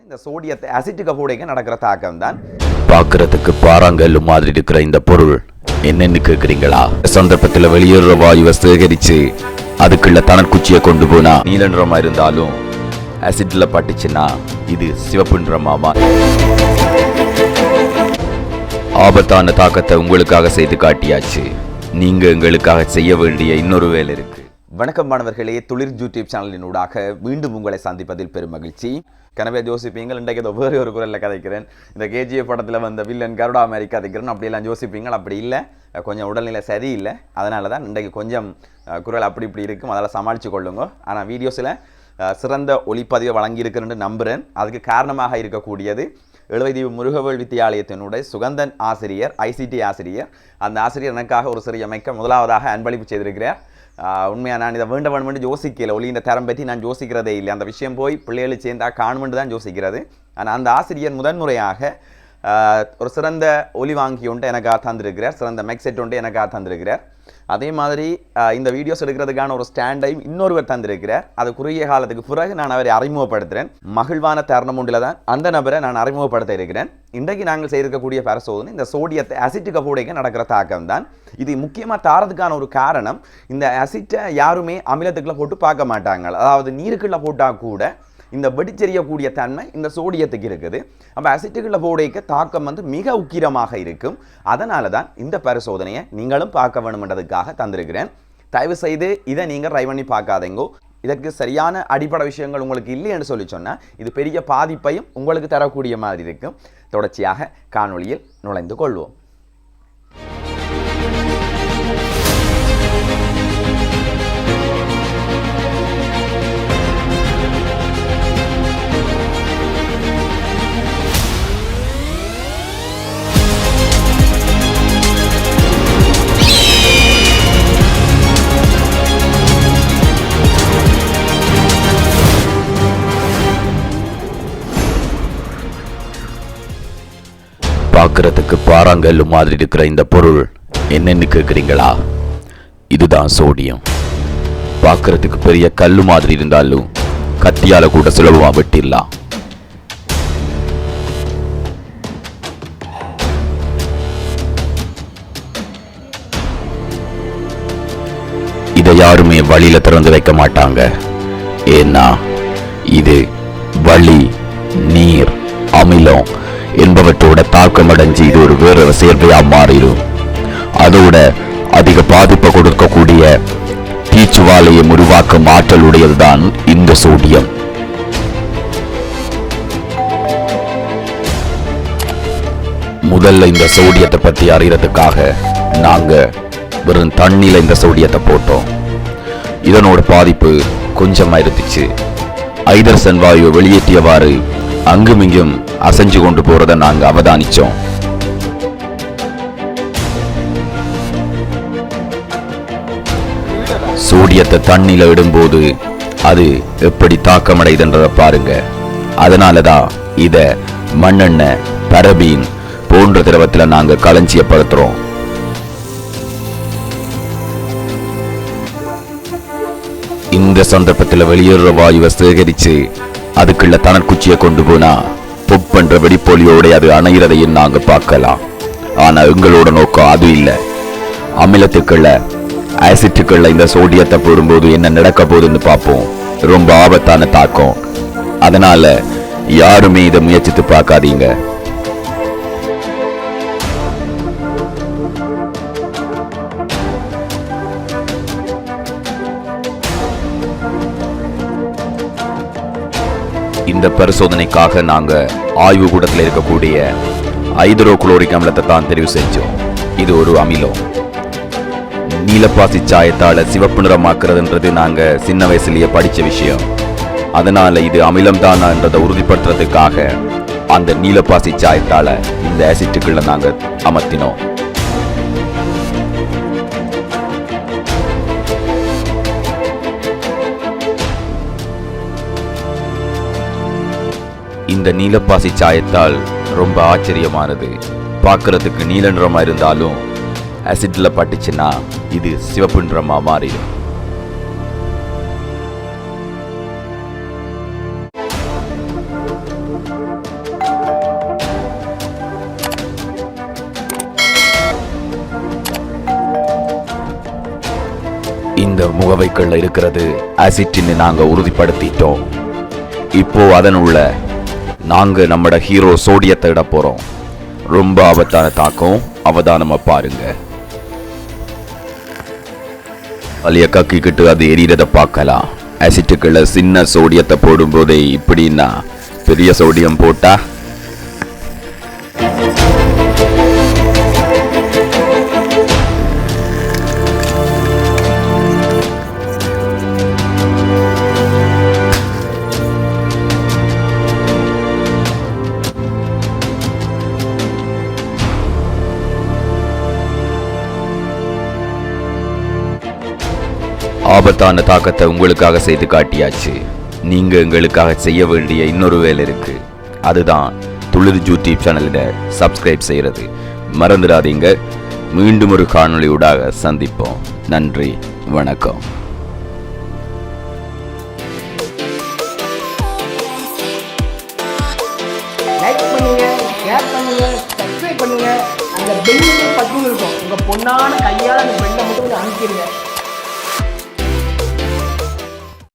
இந்த சோடியத்தை அசிட்டிக் போடைக்கு நடக்கிற தாக்கம் தான். பார்க்கறதுக்கு பாறாங்கல்லு மாதிரி இருக்கிற இந்த பொருள் என்னன்னு கேக்குறீங்களா? சந்தர்ப்பத்தில் வெளியேற வாயுவை சேகரிச்சு அதுக்குள்ள தனக்குச்சியை கொண்டு போனா நீல நிறமா இருந்தாலும் அசிட்ல பட்டுச்சுன்னா இது சிவப்பு நிறமாமா. ஆபத்தான தாக்கத்தை உங்களுக்காக செய்து காட்டியாச்சு. நீங்க எங்களுக்காக செய்ய வேண்டிய இன்னொரு வேலை இருக்கு. வணக்கம் மாணவர்களே, துளிர் யூடியூப் சேனலினூடாக மீண்டும் உங்களை சந்திப்பதில் பெரும் மகிழ்ச்சி. கனவே யோசிப்பீங்கள், இன்றைக்கு ஏதோ வேறு ஒரு குரலில் கதைக்கிறேன். இந்த கேஜிஎஃப் படத்தில் வந்த வில்லன் கருடா மாதிரி கதைக்கிறேன் அப்படியெல்லாம் யோசிப்பீங்கள். அப்படி இல்லை, கொஞ்சம் உடல்நிலை சரியில்லை, அதனால தான் இன்றைக்கு கொஞ்சம் குரல் அப்படி இப்படி இருக்கும். அதெல்லாம் சமாளித்து கொள்ளுங்க. ஆனால் வீடியோஸில் சிறந்த ஒளிப்பதிவை வழங்கியிருக்கிறேன்னு நம்புகிறேன். அதுக்கு காரணமாக இருக்கக்கூடியது எழுவைதீவு முருகவேல் வித்தியாலயத்தினுடைய சுகந்தன் ஆசிரியர், ஐசிடி ஆசிரியர். அந்த ஆசிரியர் எனக்காக ஒரு சிறிய அமைக்க முதலாவதாக அன்பளிப்பு செய்திருக்கிறார். உண்மையாக நான் இதை வேண்டு யோசிக்கல. ஒளியின் தரம் பற்றி நான் யோசிக்கிறதே இல்லை. அந்த விஷயம் போய் பிள்ளைகளை சேர்ந்தா காணுமென்று தான் யோசிக்கிறது. ஆனால் அந்த ஆசிரியர் முதன்முறையாக ஒரு சிறந்த ஒலி வாங்கி ஒன்று எனக்காக தந்திருக்கிறார். சிறந்த மெக்செட் ஒன்று எனக்காக தந்திருக்கிறார். அதே மாதிரி இந்த வீடியோஸ் எடுக்கிறதுக்கான ஒரு ஸ்டாண்டையும் இன்னொருவர் தந்திருக்கிறார். அது குறுகிய காலத்துக்கு பிறகு நான் அவரை அறிமுகப்படுத்துகிறேன். மகிழ்வான தருணம் ஒன்றில் தான் அந்த நபரை நான் அறிமுகப்படுத்த இருக்கிறேன். இன்றைக்கு நாங்கள் செய்திருக்கக்கூடிய பரிசோதனை இந்த சோடியத்தை அசிட்டிக் போடைக்கு நடக்கிற தாக்கம் தான். இது முக்கியமாக தாரதுக்கான ஒரு காரணம், இந்த அசிட்டை யாருமே அமிலத்துக்குள்ளே போட்டு பார்க்க மாட்டாங்க. அதாவது நீருக்குள்ளே போட்டால் கூட இந்த வெடிச்செறியக்கூடிய தன்மை இந்த சோடியத்துக்கு இருக்குது. அப்போ அசிட்டுக்குள்ள போடைக்கு தாக்கம் மிக உக்கிரமாக இருக்கும். அதனால தான் இந்த பரிசோதனையை நீங்களும் பார்க்க வேணுமென்றதுக்காக தந்திருக்கிறேன். தயவு செய்து இதை நீங்கள் ட்ரை பண்ணி பார்க்காதீங்கோ. இதற்கு சரியான அடிப்படை விஷயங்கள் உங்களுக்கு இல்லைன்னு சொல்லி சொன்னால் இது பெரிய பாதிப்பையும் உங்களுக்கு தரக்கூடிய மாதிரி இருக்கும். தொடர்ச்சியாக காணொளியில் நுழைந்து கொள்வோம். பார்க்கறதுக்கு பாறாங்கல்லு மாதிரி இருக்கிற இந்த பொருள் என்னன்னு கேக்குறீங்களா? இதுதான் சோடியம். பார்க்கறதுக்கு பெரிய கல்லு மாதிரி இருந்தாலும் கத்தியால கூட சுலபமா வெட்டிடலாம். இதை யாருமே வழியில திறந்து வைக்க மாட்டாங்க. ஏன்னா இது வளி, நீர், அமிலம் என்பவற்றோட தாக்கம் அடைஞ்சு இது ஒரு வேற சேர்வையா மாறிடும். அதோட அதிக பாதிப்பை கொடுக்கக்கூடிய தீச்சுவாலையை உருவாக்கும் ஆற்றல் உடையதுதான் இந்த சோடியம். முதல்ல இந்த சோடியத்தை பத்தி அறியறதுக்காக நாங்க வெறும் தண்ணியில இந்த சோடியத்தை போட்டோம். இதனோட பாதிப்பு கொஞ்சமா இருந்துச்சு. ஐதரசன் வாயு வெளியேற்றியவாறு அங்குமிங்கும் அசைஞ்சு கொண்டு போறதை நாங்க அவதானிச்சோம். சோடியத்தை தண்ணியில இடும்போது அது எப்படி தாக்கமடைதுன்றதை பாருங்க. அதனாலதான் இத மண்ணெண்ணெய், பரபீன் போன்ற திரவத்துல நாங்க களஞ்சியப்படுத்துறோம். இந்த சந்தர்ப்பத்தில் வெளியேற வாயுவை சேகரிச்சு அதுக்குள்ள தனக்குச்சியை கொண்டு போனா பொப் பண்ற வெடிப்பொலியோட அது அணைகிறதையும் நாங்க பார்க்கலாம். ஆனா எங்களோட நோக்கம் அது இல்லை. அமிலத்துக்குள்ள, ஆசிட்டுக்குள்ள இந்த சோடியத்தை போடும்போது என்ன நடக்க போகுதுன்னு பார்ப்போம். ரொம்ப ஆபத்தான தாக்கம். அதனால யாருமே இதை முயற்சித்து பார்க்காதீங்க. இந்த பரிசோதனைக்காக நாங்க ஆய்வு கூடத்தில் இருக்கக்கூடிய ஹைட்ரோகுளோரிக் அமிலத்தை தான் தெரிவு செஞ்சோம். இது ஒரு அமிலம். நீலப்பாசி சாயத்தால சிவப்பு நிறமாக்குறதுன்றது நாங்க சின்ன வயசுலயே படிச்ச விஷயம். அதனால இது அமிலம் தானான்றதை உறுதிப்படுத்துறதுக்காக அந்த நீலப்பாசி சாயத்தால இந்த ஆசிட்டுக்குள்ள நாங்க அமர்த்தினோம். இந்த நீலப்பாசி சாயத்தால் ரொம்ப ஆச்சரியமானது. பார்க்கறதுக்கு நீல நிறமா இருந்தாலும் ஆசிட்ல பட்டுச்சுன்னா இது சிவப்பு நிறமா மாறிடும். முகவைக்குள்ள இருக்கிறது ஆசிட்னு நாங்க உறுதிப்படுத்திட்டோம். இப்போ அதன் உள்ள நாங்க நம்மட ஹீரோ சோடியத்தை இட போறோம். ரொம்ப ஆபத்தான தாக்கம், அவதானமா பாருங்க. அலிய கக்கிக்கிட்டு அது எரியறத பார்க்கலாம். ஆசிட்டுக்குள்ள சின்ன சோடியத்தை போடும்போதே இப்படின்னா பெரிய சோடியம் போட்டா ஆபத்தான தாக்கத்தை உங்களுக்காக செய்து காட்டியாச்சு. நீங்க எங்களுக்காக செய்ய வேண்டிய இன்னொரு வேலை இருக்கு. அதுதான் துளிர் யூடியூப் சேனலிட சப்ஸ்கிரைப் செய்யறது மறந்துடாதீங்க. மீண்டும் ஒரு காணொளியூடாக சந்திப்போம். நன்றி, வணக்கம். லைக் பண்ணுங்க, ஷேர் பண்ணுங்க, சப்ஸ்கிரைப் பண்ணுங்க. அந்த பெல்லுக்கு பட்டு இருக்கும். உங்க பொண்ணான கையால் அந்த பெல்லை மட்டும் கொஞ்சம் அமுக்கிடுங்க.